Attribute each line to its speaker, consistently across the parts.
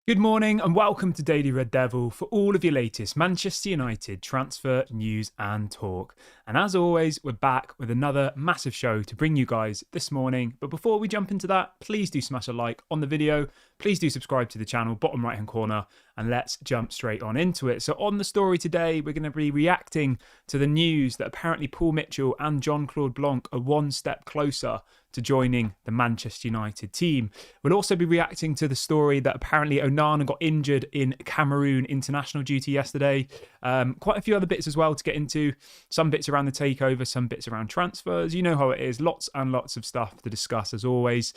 Speaker 1: Good morning and welcome to Daily Red Devil for all of your latest Manchester United transfer news and talk. And as always, we're back with another massive show to bring you guys this morning. But before we jump into that, please do smash a like on the video. Please do subscribe to the channel, bottom right hand corner, and let's jump straight on into it. So on the story today, we're going to be reacting to the news that apparently Paul Mitchell and Jean-Claude Blanc are one step closer to joining the Manchester United team. We'll also be reacting to the story that apparently Onana got injured in Cameroon international duty yesterday. Quite a few other bits as well to get into. Some bits around the takeover, some bits around transfers. You know how it is. Lots and lots of stuff to discuss as always.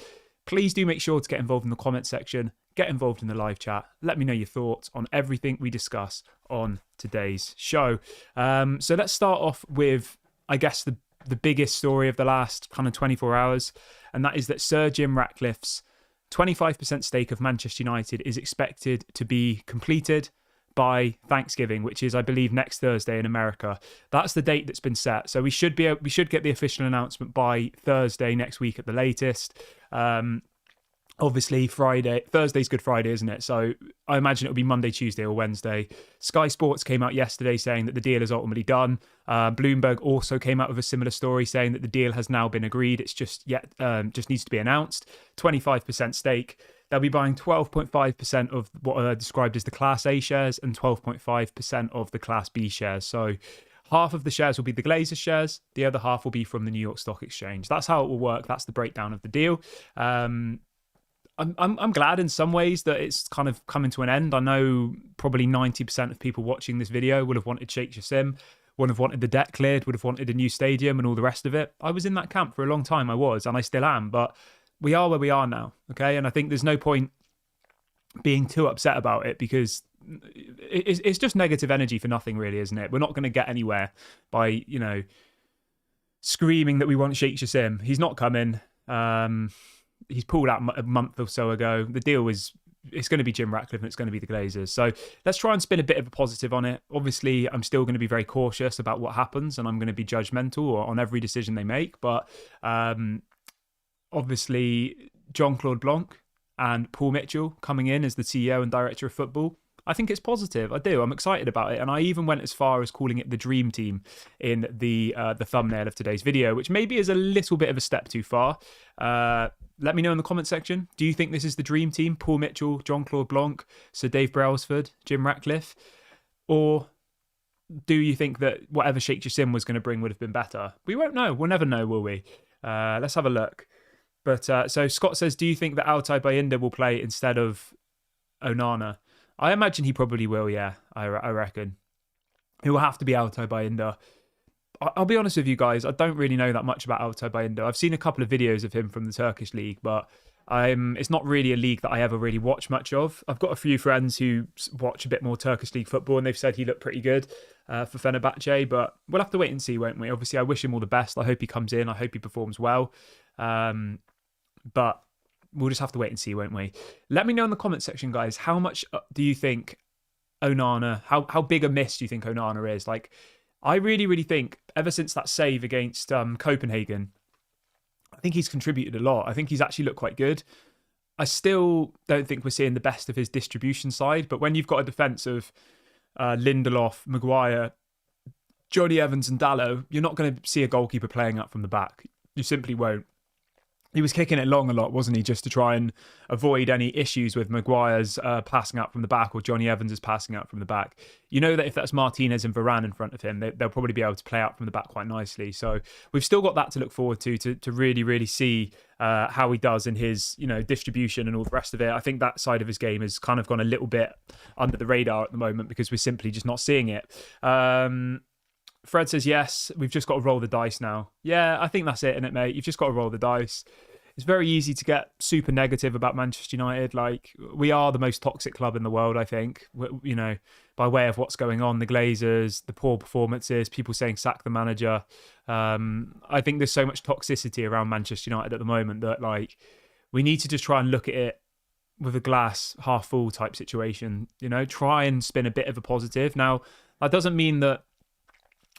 Speaker 1: Please do make sure to get involved in the comment section. Get involved in the live chat. Let me know your thoughts on everything we discuss on today's show. So let's start off with, I guess, the biggest story of the last kind of 24 hours, and that is that Sir Jim Ratcliffe's 25% stake of Manchester United is expected to be completed by Thanksgiving, which is, I believe, next Thursday in America. That's the date that's been set. So we should get the official announcement by Thursday next week at the latest. Obviously, Thursday's Good Friday, isn't it? So I imagine it'll be Monday, Tuesday, or Wednesday. Sky Sports came out yesterday saying that the deal is ultimately done. Bloomberg also came out with a similar story saying that the deal has now been agreed. It's just needs to be announced. 25% stake. They'll be buying 12.5% of what are described as the Class A shares and 12.5% of the Class B shares. So half of the shares will be the Glazers shares. The other half will be from the New York Stock Exchange. That's how it will work. That's the breakdown of the deal. I'm glad in some ways that it's kind of coming to an end. I know probably 90% of people watching this video would have wanted Sheikh Jassim, would have wanted the debt cleared, would have wanted a new stadium and all the rest of it. I was in that camp for a long time. I was, and I still am. But we are where we are now, okay? And I think there's no point being too upset about it because it's just negative energy for nothing, really, isn't it? We're not going to get anywhere by, screaming that we want Sheikh Jassim. He's not coming. He's pulled out a month or so ago. The deal it's going to be Jim Ratcliffe and it's going to be the Glazers. So let's try and spin a bit of a positive on it. Obviously, I'm still going to be very cautious about what happens and I'm going to be judgmental on every decision they make. But obviously, Jean-Claude Blanc and Paul Mitchell coming in as the CEO and director of football, I think it's positive. I do. I'm excited about it. And I even went as far as calling it the dream team in the thumbnail of today's video, which maybe is a little bit of a step too far. Let me know in the comment section. Do you think this is the dream team? Paul Mitchell, Jean-Claude Blanc, Sir Dave Brailsford, Jim Ratcliffe? Or do you think that whatever Sheikh Jassim was going to bring would have been better? We won't know. We'll never know, will we? Let's have a look. But so Scott says, do you think that Altay Bayindir will play instead of Onana? I imagine he probably will, yeah, I reckon. He will have to be Altay Bayindir. I'll be honest with you guys, I don't really know that much about Altay Bayindir. I've seen a couple of videos of him from the Turkish league, but it's not really a league that I ever really watch much of. I've got a few friends who watch a bit more Turkish league football, and they've said he looked pretty good for Fenerbahce, but we'll have to wait and see, won't we? Obviously, I wish him all the best. I hope he comes in. I hope he performs well. But we'll just have to wait and see, won't we? Let me know in the comment section, guys, how much do you think Onana, how big a miss do you think Onana is? Like, I really, really think ever since that save against Copenhagen, I think he's contributed a lot. I think he's actually looked quite good. I still don't think we're seeing the best of his distribution side, but when you've got a defence of Lindelof, Maguire, Johnny Evans and Dalot, you're not going to see a goalkeeper playing up from the back. You simply won't. He was kicking it long a lot, wasn't he, just to try and avoid any issues with Maguire's passing out from the back or Johnny Evans' passing out from the back. You know that if that's Martinez and Varane in front of him, they'll probably be able to play out from the back quite nicely. So we've still got that to look forward to really, really see how he does in his distribution and all the rest of it. I think that side of his game has kind of gone a little bit under the radar at the moment because we're simply just not seeing it. Fred says, yes, we've just got to roll the dice now. Yeah, I think that's it, isn't it, mate? You've just got to roll the dice. It's very easy to get super negative about Manchester United. Like, we are the most toxic club in the world, I think, by way of what's going on, the Glazers, the poor performances, people saying sack the manager. I think there's so much toxicity around Manchester United at the moment that, like, we need to just try and look at it with a glass half full type situation, try and spin a bit of a positive. Now, that doesn't mean that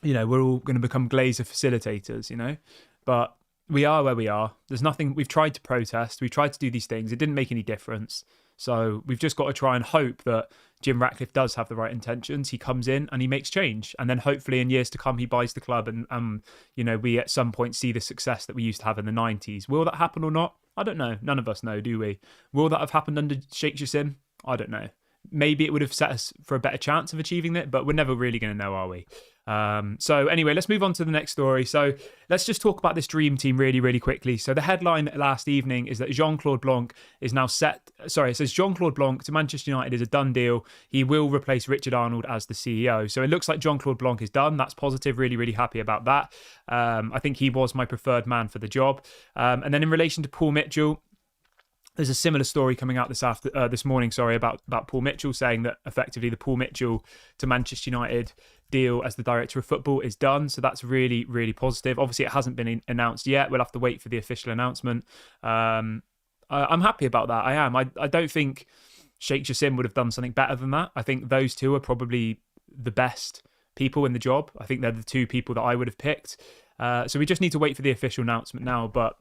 Speaker 1: we're all going to become Glazer facilitators, but we are where we are. There's nothing, we've tried to protest, we've tried to do these things. It didn't make any difference. So we've just got to try and hope that Jim Ratcliffe does have the right intentions. He comes in and he makes change. And then hopefully in years to come, he buys the club and we at some point see the success that we used to have in the 90s. Will that happen or not? I don't know. None of us know, do we? Will that have happened under Sheikh Jassim? I don't know. Maybe it would have set us for a better chance of achieving it, but we're never really going to know, are we? So anyway, let's move on to the next story. So let's just talk about this dream team really, really quickly. So the headline last evening is that Jean-Claude Blanc is now set. Sorry, it says Jean-Claude Blanc to Manchester United is a done deal. He will replace Richard Arnold as the CEO. So it looks like Jean-Claude Blanc is done. That's positive. Really, really happy about that. I think he was my preferred man for the job. And then in relation to Paul Mitchell, there's a similar story coming out this morning, about Paul Mitchell, saying that effectively the Paul Mitchell to Manchester United deal as the director of football is done. So that's really, really positive. Obviously, it hasn't been announced yet. We'll have to wait for the official announcement. I'm happy about that. I am. I don't think Sheikh Jassim would have done something better than that. I think those two are probably the best people in the job. I think they're the two people that I would have picked. So we just need to wait for the official announcement now. But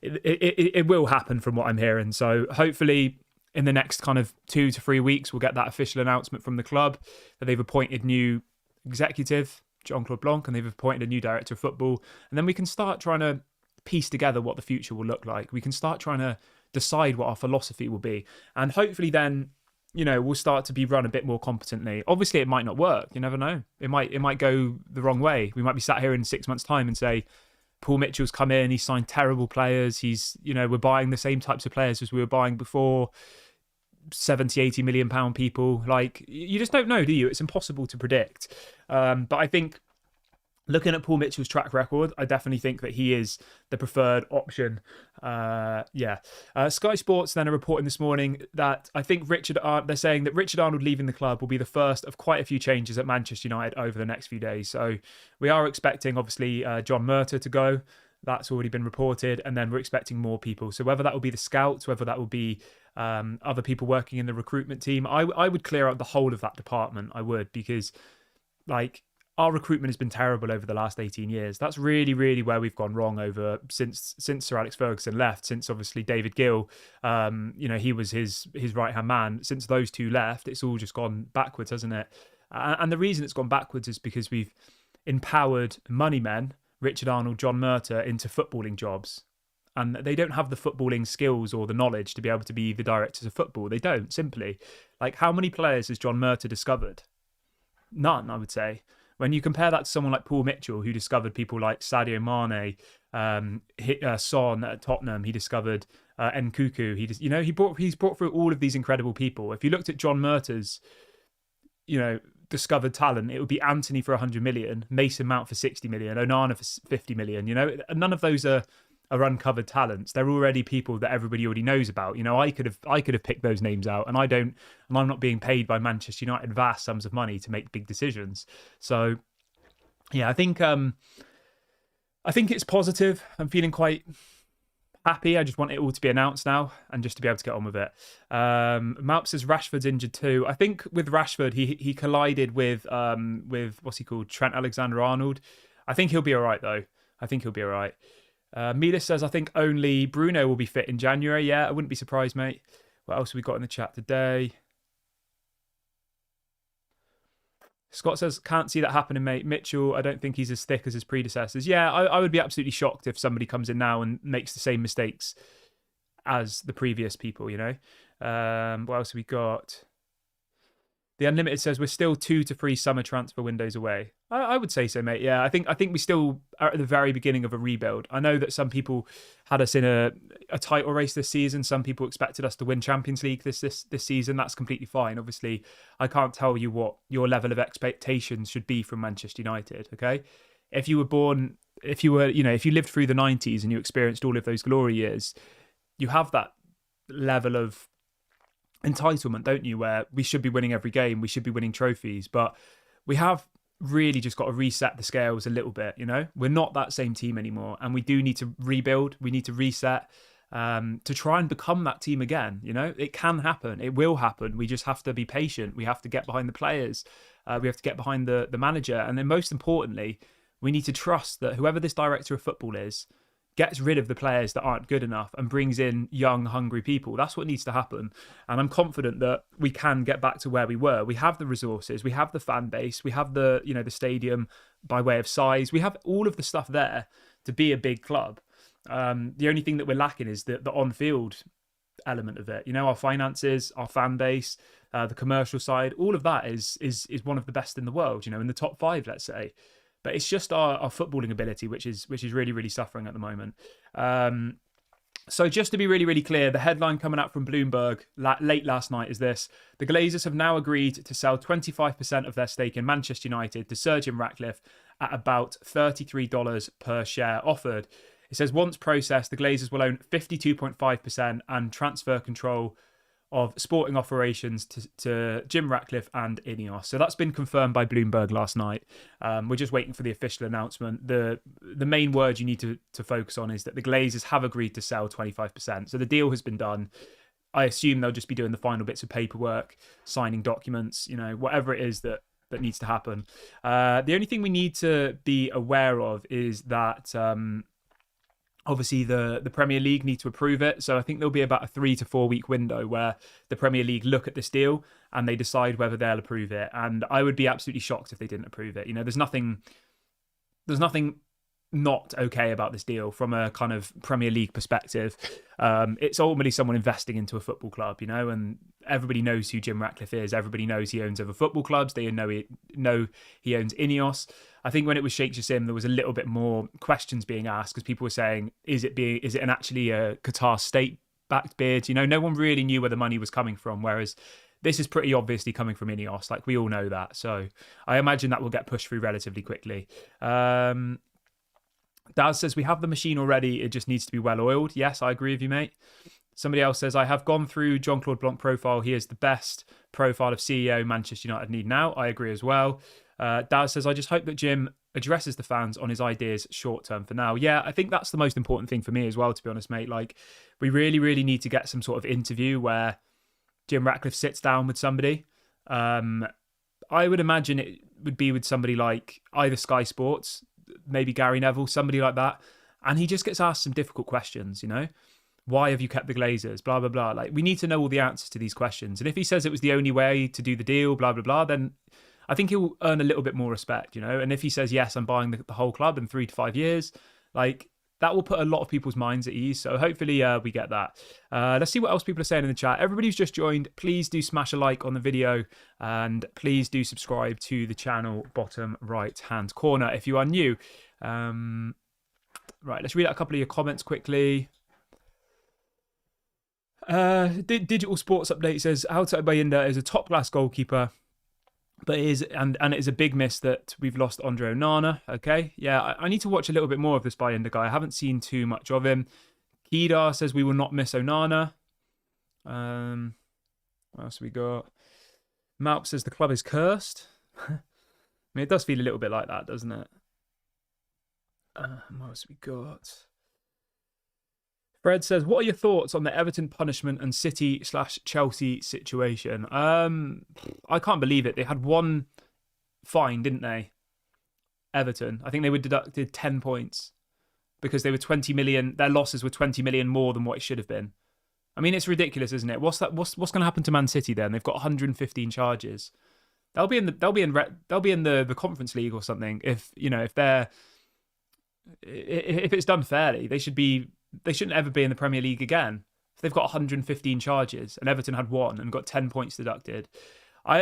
Speaker 1: it will happen from what I'm hearing. So hopefully in the next kind of 2 to 3 weeks, we'll get that official announcement from the club that they've appointed new executive, Jean-Claude Blanc, and they've appointed a new director of football. And then we can start trying to piece together what the future will look like. We can start trying to decide what our philosophy will be. And hopefully then, we'll start to be run a bit more competently. Obviously, it might not work. You never know. It might go the wrong way. We might be sat here in 6 months' time and say, Paul Mitchell's come in, he's signed terrible players. We're buying the same types of players as we were buying before, 70, 80 million pound people. Like, you just don't know, do you? It's impossible to predict. But I think looking at Paul Mitchell's track record, I definitely think that he is the preferred option. Sky Sports then are reporting this morning that I think they're saying that Richard Arnold leaving the club will be the first of quite a few changes at Manchester United over the next few days. So we are expecting, obviously, John Murtough to go. That's already been reported. And then we're expecting more people. So whether that will be the scouts, whether that will be other people working in the recruitment team, I would clear out the whole of that department. I would, because our recruitment has been terrible over the last 18 years. That's really, really where we've gone wrong since Sir Alex Ferguson left, since obviously David Gill, he was his right-hand man. Since those two left, it's all just gone backwards, hasn't it? And the reason it's gone backwards is because we've empowered money men, Richard Arnold, John Murtough, into footballing jobs. And they don't have the footballing skills or the knowledge to be able to be the directors of football. They don't, simply. Like, how many players has John Murtough discovered? None, I would say. When you compare that to someone like Paul Mitchell, who discovered people like Sadio Mane, Son at Tottenham, he discovered Nkuku. He's brought through all of these incredible people. If you looked at John Murtaugh's, discovered talent, it would be Anthony for 100 million, Mason Mount for 60 million, Onana for 50 million. None of those are uncovered talents. They're already people that everybody already knows about. I could have picked those names out, and I'm not being paid by Manchester United vast sums of money to make big decisions. So yeah, I think it's positive. I'm feeling quite happy. I just want it all to be announced now and just to be able to get on with it. Malp says Rashford's injured too. I think with Rashford, he collided with what's he called, Trent Alexander-Arnold. I think he'll be all right though. Milas says, I think only Bruno will be fit in January. Yeah, I wouldn't be surprised, mate. What else have we got in the chat today? Scott says, can't see that happening, mate. Mitchell, I don't think he's as thick as his predecessors. Yeah, I would be absolutely shocked if somebody comes in now and makes the same mistakes as the previous people, What else have we got? The Unlimited says we're still 2 to 3 summer transfer windows away. I would say so, mate. Yeah, I think we still are at the very beginning of a rebuild. I know that some people had us in a title race this season. Some people expected us to win Champions League this season. That's completely fine. Obviously, I can't tell you what your level of expectations should be from Manchester United. Okay, if you lived through the 90s and you experienced all of those glory years, you have that level of entitlement, don't you, where we should be winning every game, we should be winning trophies, but we have really just got to reset the scales a little bit. We're not that same team anymore, and we do need to rebuild, we need to reset to try and become that team again. It can happen, it will happen. We just have to be patient, we have to get behind the players, we have to get behind the manager, and then most importantly, we need to trust that whoever this director of football is, gets rid of the players that aren't good enough and brings in young, hungry people. That's what needs to happen. And I'm confident that we can get back to where we were. We have the resources, we have the fan base, we have the, the stadium by way of size. We have all of the stuff there to be a big club. The only thing that we're lacking is the on-field element of it. Our finances, our fan base, the commercial side, all of that is one of the best in the world, in the top 5, let's say. But it's just our footballing ability, which is really, really suffering at the moment. So just to be really, really clear, the headline coming out from Bloomberg late last night is this: the Glazers have now agreed to sell 25% of their stake in Manchester United to Sir Jim Ratcliffe at about $33 per share offered. It says once processed, the Glazers will own 52.5% and transfer control of sporting operations to Jim Ratcliffe and Ineos. So that's been confirmed by Bloomberg last night. We're just waiting for the official announcement. The main word you need to focus on is that the Glazers have agreed to sell 25%. So the deal has been done. I assume they'll just be doing the final bits of paperwork, signing documents, whatever it is that needs to happen. The only thing we need to be aware of is that obviously the Premier League need to approve it. So I think there'll be about a 3 to 4 week window where the Premier League look at this deal and they decide whether they'll approve it. And I would be absolutely shocked if they didn't approve it. There's nothing not okay about this deal from a kind of Premier League perspective. It's ultimately someone investing into a football club, and everybody knows who Jim Ratcliffe is. Everybody knows he owns other football clubs. They know he owns Ineos. I think when it was Sheikh Jassim, there was a little bit more questions being asked because people were saying, is it actually a Qatar state-backed bid? No one really knew where the money was coming from, whereas this is pretty obviously coming from Ineos. Like, we all know that. So I imagine that will get pushed through relatively quickly. Daz says, we have the machine already. It just needs to be well-oiled. Yes, I agree with you, mate. Somebody else says, I have gone through Jean-Claude Blanc profile. He is the best profile of CEO Manchester United need now. I agree as well. Daz says, I just hope that Jim addresses the fans on his ideas short-term for now. Yeah, I think that's the most important thing for me as well, to be honest, mate. Like, we really, really need to get some sort of interview where Jim Ratcliffe sits down with somebody. I would imagine it would be with somebody like either Sky Sports, maybe Gary Neville, somebody like that. And he just gets asked some difficult questions, Why have you kept the Glazers? Blah, blah, blah. Like, we need to know all the answers to these questions. And if he says it was the only way to do the deal, blah, blah, blah, then I think he'll earn a little bit more respect, And if he says, yes, I'm buying the whole club in 3 to 5 years, like, that will put a lot of people's minds at ease. So hopefully we get that. Let's see what else people are saying in the chat. Everybody who's just joined, please do smash a like on the video and please do subscribe to the channel bottom right-hand corner if you are new. Right, let's read out a couple of your comments quickly. Digital Sports Update says, Altay Bayinda is a top-class goalkeeper. But it is, and it is a big miss that we've lost Andre Onana. Okay, yeah, I need to watch a little bit more of this Bayinda guy. I haven't seen too much of him. Kedar says we will not miss Onana. What else we got? Malp says the club is cursed. I mean, it does feel a little bit like that, doesn't it? What else we got? Fred says, what are your thoughts on the Everton punishment and City/Chelsea situation? I can't believe it. They had one fine, didn't they? Everton. I think they were deducted 10 points because they were 20 million. Their losses were 20 million more than what it should have been. I mean, it's ridiculous, isn't it? What's going to happen to Man City then? They've got 115 charges. They'll be in the Conference League or something. If it's done fairly, they shouldn't ever be in the Premier League again. If they've got 115 charges and Everton had one and got 10 points deducted.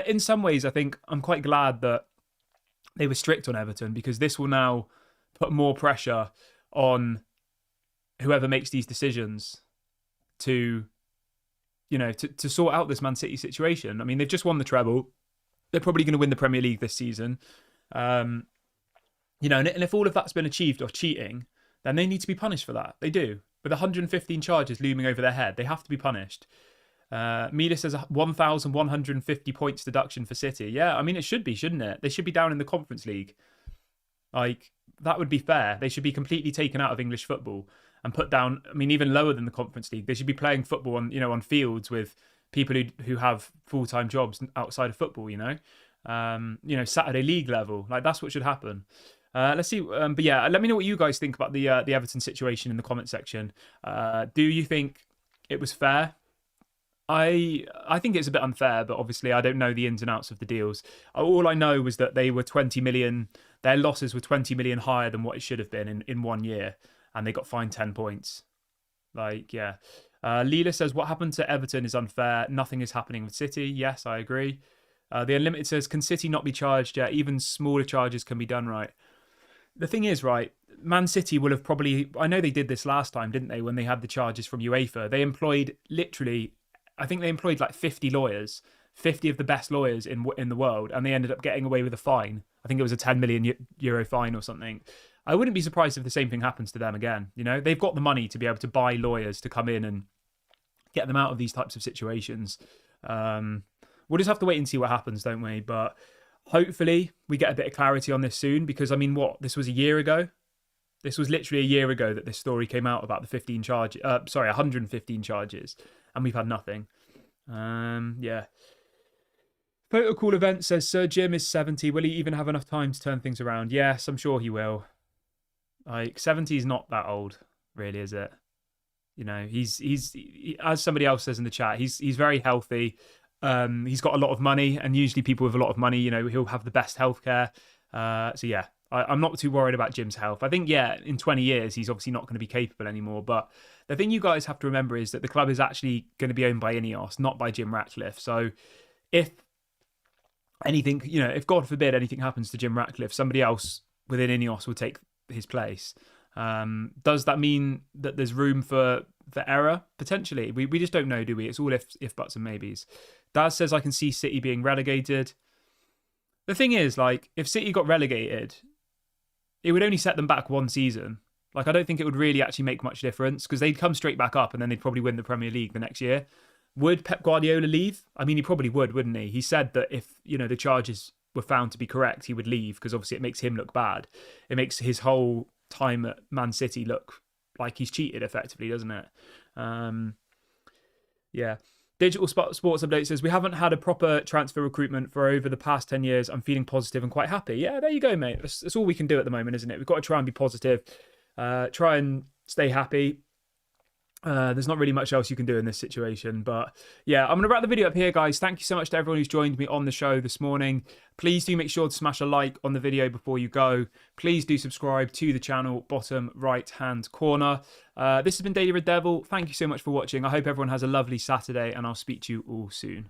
Speaker 1: In some ways, I think I'm quite glad that they were strict on Everton because this will now put more pressure on whoever makes these decisions to sort out this Man City situation. I mean, they've just won the treble. They're probably going to win the Premier League this season. And if all of that's been achieved off cheating, then they need to be punished for that. They do. With 115 charges looming over their head, they have to be punished. Mida says 1,150 points deduction for City. Yeah, I mean, it should be, shouldn't it? They should be down in the Conference League. Like, that would be fair. They should be completely taken out of English football and put down, I mean, even lower than the Conference League. They should be playing football on fields with people who have full-time jobs outside of football, Saturday league level. Like, that's what should happen. Let's see. But yeah, let me know what you guys think about the Everton situation in the comment section. Do you think it was fair? I think it's a bit unfair, but obviously I don't know the ins and outs of the deals. All I know was that they were 20 million. Their losses were 20 million higher than what it should have been in 1 year, and they got fined 10 points. Like, yeah. Leela says, what happened to Everton is unfair. Nothing is happening with City. Yes, I agree. The Unlimited says, can City not be charged? Yeah, even smaller charges can be done right. The thing is, right, Man City will have probably, I know they did this last time, didn't they, when they had the charges from UEFA. They employed literally, I think they employed like 50 lawyers, 50 of the best lawyers in the world, and they ended up getting away with a fine. I think it was a 10 million euro fine or something. I wouldn't be surprised if the same thing happens to them again. You know, they've got the money to be able to buy lawyers to come in and get them out of these types of situations. We'll just have to wait and see what happens, don't we? But hopefully we get a bit of clarity on this soon, because I mean, this was a year ago. This was literally a year ago that this story came out about the 115 charges, and we've had nothing. Yeah. Protocol Event says Sir Jim is 70. Will he even have enough time to turn things around? Yes, I'm sure he will. Like, 70 is not that old, really, is it? You know, he's as somebody else says in the chat, he's very healthy. He's got a lot of money, and usually people with a lot of money, you know, he'll have the best healthcare. So yeah, I'm not too worried about Jim's health. I think, yeah, in 20 years, he's obviously not going to be capable anymore. But the thing you guys have to remember is that the club is actually going to be owned by Ineos, not by Jim Ratcliffe. So if anything, you know, if God forbid anything happens to Jim Ratcliffe, somebody else within Ineos will take his place. Does that mean that there's room for error? Potentially. We just don't know, do we? It's all if buts and maybes. Daz says, I can see City being relegated. The thing is, like, if City got relegated, it would only set them back one season. Like, I don't think it would really actually make much difference, because they'd come straight back up and then they'd probably win the Premier League the next year. Would Pep Guardiola leave? I mean, he probably would, wouldn't he? He said that if, you know, the charges were found to be correct, he would leave, because obviously it makes him look bad. It makes his whole time at Man City look like he's cheated effectively, doesn't it? Yeah. Digital Sports Update says, we haven't had a proper transfer recruitment for over the past 10 years. I'm feeling positive and quite happy. Yeah, there you go, mate. That's all we can do at the moment, isn't it? We've got to try and be positive, try and stay happy. There's not really much else you can do in this situation. But yeah, I'm going to wrap the video up here, guys. Thank you so much to everyone who's joined me on the show this morning. Please do make sure to smash a like on the video before you go. Please do subscribe to the channel, bottom right hand corner. This has been Daily Red Devil. Thank you so much for watching. I hope everyone has a lovely Saturday, and I'll speak to you all soon.